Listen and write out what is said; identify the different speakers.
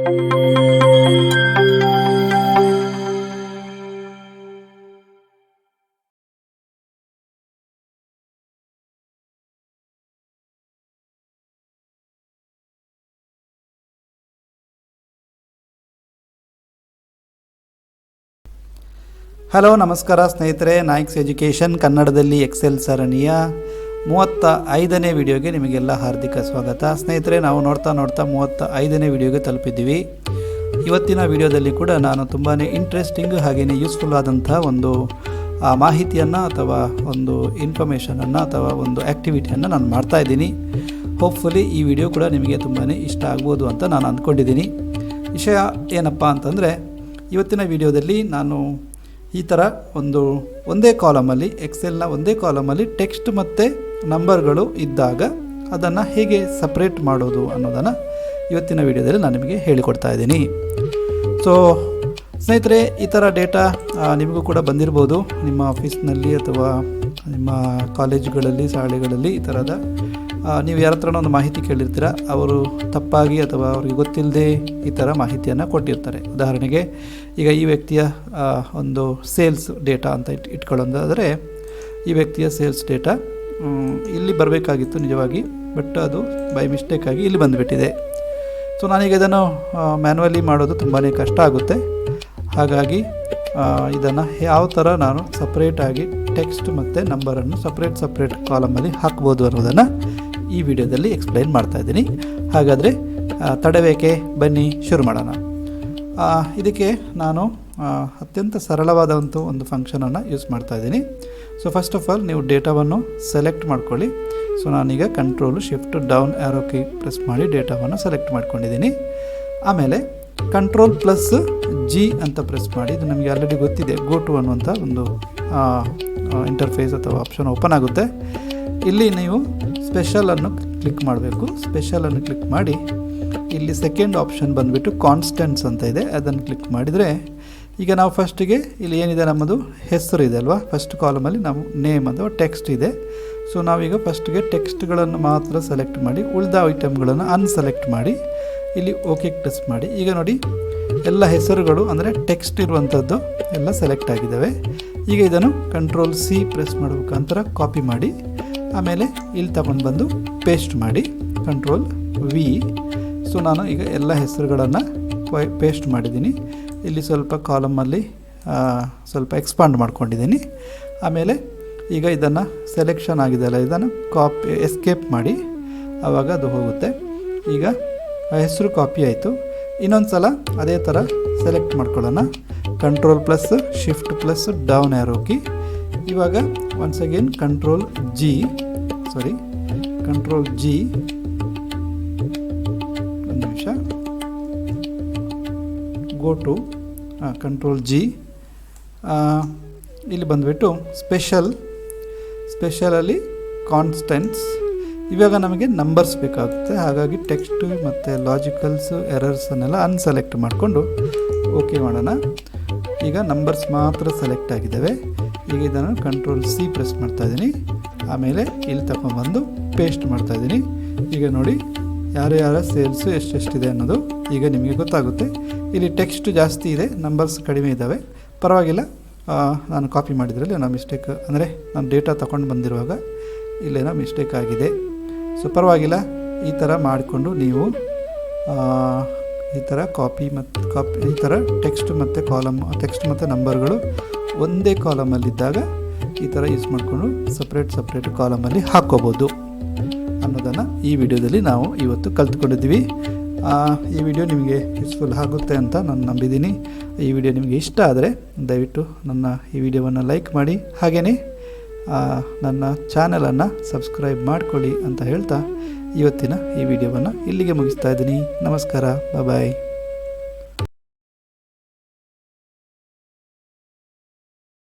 Speaker 1: Hello ನಮಸ್ಕಾರ ಸ್ನೇಹಿತರೆ, Nayak's education ಕನ್ನಡದಲ್ಲಿ ಎಕ್ಸೆಲ್ ಸರಣಿಯ 35ನೇ ವಿಡಿಯೋಗೆ ನಿಮಗೆಲ್ಲ ಹಾರ್ದಿಕ ಸ್ವಾಗತ. ಸ್ನೇಹಿತರೆ, ನಾವು ನೋಡ್ತಾ 35ನೇ ವಿಡಿಯೋಗೆ ತಲುಪಿದ್ದೀವಿ. ಇವತ್ತಿನ ವಿಡಿಯೋದಲ್ಲಿ ಕೂಡ ನಾನು ತುಂಬಾ ಇಂಟ್ರೆಸ್ಟಿಂಗ್ ಹಾಗೆಯೇ ಯೂಸ್ಫುಲ್ ಆದಂಥ ಒಂದು ಮಾಹಿತಿಯನ್ನು ಅಥವಾ ಒಂದು ಇನ್ಫಾರ್ಮೇಷನನ್ನು ಅಥವಾ ಒಂದು ಆ್ಯಕ್ಟಿವಿಟಿಯನ್ನು ನಾನು ಮಾಡ್ತಾಯಿದ್ದೀನಿ. ಹೋಪ್ಫುಲಿ ಈ ವಿಡಿಯೋ ಕೂಡ ನಿಮಗೆ ತುಂಬಾ ಇಷ್ಟ ಆಗ್ಬೋದು ಅಂತ ನಾನು ಅಂದ್ಕೊಂಡಿದ್ದೀನಿ. ವಿಷಯ ಏನಪ್ಪ ಅಂತಂದರೆ, ಇವತ್ತಿನ ವಿಡಿಯೋದಲ್ಲಿ ನಾನು ಈ ಥರ ಒಂದೇ ಕಾಲಮಲ್ಲಿ ಎಕ್ಸೆಲ್ನ ಒಂದೇ ಕಾಲಮಲ್ಲಿ ಟೆಕ್ಸ್ಟ್ ಮತ್ತು ನಂಬರ್ಗಳು ಇದ್ದಾಗ ಅದನ್ನು ಹೇಗೆ ಸಪ್ರೇಟ್ ಮಾಡೋದು ಅನ್ನೋದನ್ನು ಇವತ್ತಿನ ವಿಡಿಯೋದಲ್ಲಿ ನಾನು ನಿಮಗೆ ಹೇಳಿಕೊಡ್ತಾ ಇದ್ದೀನಿ. ಸೊ ಸ್ನೇಹಿತರೆ, ಈ ಥರ ಡೇಟಾ ನಿಮಗೂ ಕೂಡ ಬಂದಿರ್ಬೋದು. ನಿಮ್ಮ ಆಫೀಸ್ನಲ್ಲಿ ಅಥವಾ ನಿಮ್ಮ ಕಾಲೇಜುಗಳಲ್ಲಿ, ಶಾಲೆಗಳಲ್ಲಿ ಈ ಥರದ ನೀವು ಯಾರ ಹತ್ರನೋ ಒಂದು ಮಾಹಿತಿ ಕೇಳಿರ್ತೀರ. ಅವರು ತಪ್ಪಾಗಿ ಅಥವಾ ಅವ್ರಿಗೆ ಗೊತ್ತಿಲ್ಲದೆ ಈ ಥರ ಮಾಹಿತಿಯನ್ನು ಕೊಟ್ಟಿರ್ತಾರೆ. ಉದಾಹರಣೆಗೆ, ಈಗ ಈ ವ್ಯಕ್ತಿಯ ಒಂದು ಸೇಲ್ಸ್ ಡೇಟಾ ಅಂತ ಇಟ್ಕೊಳ್ಳೋದಾದರೆ, ಈ ವ್ಯಕ್ತಿಯ ಸೇಲ್ಸ್ ಡೇಟಾ ಇಲ್ಲಿ ಬರಬೇಕಾಗಿತ್ತು ನಿಜವಾಗಿ, ಬಟ್ ಅದು ಬೈ ಮಿಸ್ಟೇಕಾಗಿ ಇಲ್ಲಿ ಬಂದುಬಿಟ್ಟಿದೆ. ಸೊ ನಾನೀಗ ಇದನ್ನು ಮ್ಯಾನ್ಯುವಲಿ ಮಾಡೋದು ತುಂಬಾ ಕಷ್ಟ ಆಗುತ್ತೆ. ಹಾಗಾಗಿ ಇದನ್ನು ಯಾವ ಥರ ನಾನು ಸಪ್ರೇಟಾಗಿ ಟೆಕ್ಸ್ಟ್ ಮತ್ತು ನಂಬರನ್ನು ಸಪ್ರೇಟ್ ಕಾಲಮಲ್ಲಿ ಹಾಕ್ಬೋದು ಅನ್ನೋದನ್ನು ಈ ವಿಡಿಯೋದಲ್ಲಿ ಎಕ್ಸ್ಪ್ಲೈನ್ ಮಾಡ್ತಾಯಿದ್ದೀನಿ. ಹಾಗಾದರೆ ತಡಬೇಕೆ, ಬನ್ನಿ ಶುರು ಮಾಡೋಣ. ಇದಕ್ಕೆ ನಾನು ಅತ್ಯಂತ ಸರಳವಾದಂಥ ಒಂದು ಫಂಕ್ಷನನ್ನು ಯೂಸ್ ಮಾಡ್ತಾಯಿದ್ದೀನಿ. ಸೊ ಫಸ್ಟ್ ಆಫ್ ಆಲ್ ನೀವು ಡೇಟಾವನ್ನು ಸೆಲೆಕ್ಟ್ ಮಾಡ್ಕೊಳ್ಳಿ. ಸೊ ನಾನೀಗ control shift down arrow key press ಮಾಡಿ ಡೇಟಾವನ್ನು ಸೆಲೆಕ್ಟ್ ಮಾಡ್ಕೊಂಡಿದ್ದೀನಿ. ಆಮೇಲೆ ಕಂಟ್ರೋಲ್ ಪ್ಲಸ್ ಜಿ ಅಂತ ಪ್ರೆಸ್ ಮಾಡಿ, ಇದು ನಮಗೆ ಆಲ್ರೆಡಿ ಗೊತ್ತಿದೆ, ಗೋ ಟು ಅನ್ನುವಂಥ ಒಂದು ಇಂಟರ್ಫೇಸ್ ಅಥವಾ ಆಪ್ಷನ್ ಓಪನ್ ಆಗುತ್ತೆ. ಇಲ್ಲಿ ನೀವು ಸ್ಪೆಷಲನ್ನು ಕ್ಲಿಕ್ ಮಾಡಬೇಕು. ಸ್ಪೆಷಲನ್ನು ಕ್ಲಿಕ್ ಮಾಡಿ ಇಲ್ಲಿ ಸೆಕೆಂಡ್ ಆಪ್ಷನ್ ಬಂದುಬಿಟ್ಟು ಕಾನ್ಸ್ಟೆಂಟ್ಸ್ ಅಂತ ಇದೆ, ಅದನ್ನು ಕ್ಲಿಕ್ ಮಾಡಿದರೆ ಈಗ ನಾವು ಫಸ್ಟಿಗೆ ಇಲ್ಲಿ ಏನಿದೆ, ನಮ್ಮದು ಹೆಸರು ಇದೆ ಅಲ್ವಾ, ಫಸ್ಟ್ ಕಾಲಮಲ್ಲಿ ನಾವು ನೇಮ್ ಅಥವಾ ಟೆಕ್ಸ್ಟ್ ಇದೆ. ಸೊ ನಾವೀಗ ಫಸ್ಟಿಗೆ ಟೆಕ್ಸ್ಟ್ಗಳನ್ನು ಮಾತ್ರ ಸೆಲೆಕ್ಟ್ ಮಾಡಿ ಉಳಿದ ಐಟಮ್ಗಳನ್ನು ಅನ್ಸೆಲೆಕ್ಟ್ ಮಾಡಿ ಇಲ್ಲಿ ಓಕೆ ಪ್ರೆಸ್ ಮಾಡಿ. ಈಗ ನೋಡಿ, ಎಲ್ಲ ಹೆಸರುಗಳು ಅಂದರೆ ಟೆಕ್ಸ್ಟ್ ಇರುವಂಥದ್ದು ಎಲ್ಲ ಸೆಲೆಕ್ಟ್ ಆಗಿದ್ದಾವೆ. ಈಗ ಇದನ್ನು ಕಂಟ್ರೋಲ್ ಸಿ ಪ್ರೆಸ್ ಮಾಡೋ ಮುಖಾಂತರ ಕಾಪಿ ಮಾಡಿ, ಆಮೇಲೆ ಇಲ್ಲಿ ತಗೊಂಡು ಬಂದು ಪೇಸ್ಟ್ ಮಾಡಿ ಕಂಟ್ರೋಲ್ ವಿ. ಸೊ ನಾನು ಈಗ ಎಲ್ಲ ಹೆಸರುಗಳನ್ನು ಪೇಸ್ಟ್ ಮಾಡಿದ್ದೀನಿ. ಇಲ್ಲಿ ಸ್ವಲ್ಪ ಕಾಲಮಲ್ಲಿ ಸ್ವಲ್ಪ ಎಕ್ಸ್ಪಾಂಡ್ ಮಾಡ್ಕೊಂಡಿದ್ದೀನಿ. ಆಮೇಲೆ ಈಗ ಇದನ್ನು ಸೆಲೆಕ್ಷನ್ ಆಗಿದೆಯಲ್ಲ, ಇದನ್ನು ಎಸ್ಕೇಪ್ ಮಾಡಿ, ಆವಾಗ ಅದು ಹೋಗುತ್ತೆ. ಈಗ ಹೆಸರು ಕಾಪಿ ಆಯಿತು. ಇನ್ನೊಂದು ಸಲ ಅದೇ ಥರ ಸೆಲೆಕ್ಟ್ ಮಾಡ್ಕೊಳ್ಳೋಣ. Control plus shift plus down arrow key. ಇವಾಗ ಒನ್ಸ್ ಅಗೇನ್ ಕಂಟ್ರೋಲ್ ಜಿ, ಒಂದು ನಿಮಿಷ, ಗೋ ಟು ಕಂಟ್ರೋಲ್ ಜಿ. ಇಲ್ಲಿ ಬಂದುಬಿಟ್ಟು ಸ್ಪೆಷಲಲ್ಲಿ ಕಾನ್ಸ್ಟೆಂಟ್ಸ್. ಇವಾಗ ನಮಗೆ ನಂಬರ್ಸ್ ಬೇಕಾಗುತ್ತೆ. ಹಾಗಾಗಿ ಟೆಕ್ಸ್ಟ್ ಮತ್ತು ಲಾಜಿಕಲ್ಸು ಎರರ್ಸನ್ನೆಲ್ಲ ಅನ್ಸೆಲೆಕ್ಟ್ ಮಾಡಿಕೊಂಡು ಓಕೆ ಮಾಡೋಣ. ಈಗ ನಂಬರ್ಸ್ ಮಾತ್ರ ಸೆಲೆಕ್ಟ್ ಆಗಿದ್ದಾವೆ. ಈಗ ಇದನ್ನು ಕಂಟ್ರೋಲ್ ಸಿ ಪ್ರೆಸ್ ಮಾಡ್ತಾಯಿದ್ದೀನಿ. ಆಮೇಲೆ ಇಲ್ಲಿ ತಗೊಂಡ್ಬಂದು ಪೇಸ್ಟ್ ಮಾಡ್ತಾಯಿದ್ದೀನಿ. ಈಗ ನೋಡಿ, ಯಾರ ಸೇಲ್ಸು ಎಷ್ಟೆಷ್ಟಿದೆ ಅನ್ನೋದು ಈಗ ನಿಮಗೆ ಗೊತ್ತಾಗುತ್ತೆ. ಇಲ್ಲಿ ಟೆಕ್ಸ್ಟ್ ಜಾಸ್ತಿ ಇದೆ, ನಂಬರ್ಸ್ ಕಡಿಮೆ ಇದ್ದಾವೆ. ಪರವಾಗಿಲ್ಲ, ನಾನು ಕಾಪಿ ಮಾಡಿದ್ರಲ್ಲಿ ನಾನು ಮಿಸ್ಟೇಕ್, ಅಂದರೆ ನಾನು ಡೇಟಾ ತಗೊಂಡು ಬಂದಿರುವಾಗ ಇಲ್ಲೇನೋ ಮಿಸ್ಟೇಕ್ ಆಗಿದೆ. ಸೊ ಪರವಾಗಿಲ್ಲ, ಈ ಥರ ಮಾಡಿಕೊಂಡು ನೀವು ಈ ಥರ ಈ ಥರ ಟೆಕ್ಸ್ಟ್ ಮತ್ತು ನಂಬರ್ಗಳು ಒಂದೇ ಕಾಲಮಲ್ಲಿದ್ದಾಗ ಈ ಥರ ಯೂಸ್ ಮಾಡಿಕೊಂಡು ಸಪ್ರೇಟ್ ಕಾಲಮಲ್ಲಿ ಹಾಕ್ಕೋಬೋದು ಅನ್ನೋದನ್ನು ಈ ವಿಡಿಯೋದಲ್ಲಿ ನಾವು ಇವತ್ತು ಕಲ್ತ್ಕೊಂಡಿದ್ದೀವಿ. ಈ ವಿಡಿಯೋ ನಿಮಗೆ ಯೂಸ್ಫುಲ್ ಆಗುತ್ತೆ ಅಂತ ನಾನು ನಂಬಿದ್ದೀನಿ. ಈ ವಿಡಿಯೋ ನಿಮಗೆ ಇಷ್ಟ ಆದರೆ ದಯವಿಟ್ಟು ನನ್ನ ಈ ವಿಡಿಯೋವನ್ನು ಲೈಕ್ ಮಾಡಿ, ಹಾಗೆಯೇ ನನ್ನ ಚಾನಲನ್ನು ಸಬ್ಸ್ಕ್ರೈಬ್ ಮಾಡಿಕೊಳ್ಳಿ ಅಂತ ಹೇಳ್ತಾ ಇವತ್ತಿನ ಈ ವಿಡಿಯೋವನ್ನು ಇಲ್ಲಿಗೆ ಮುಗಿಸ್ತಾ ಇದ್ದೀನಿ. ನಮಸ್ಕಾರ, ಬಾಯ್.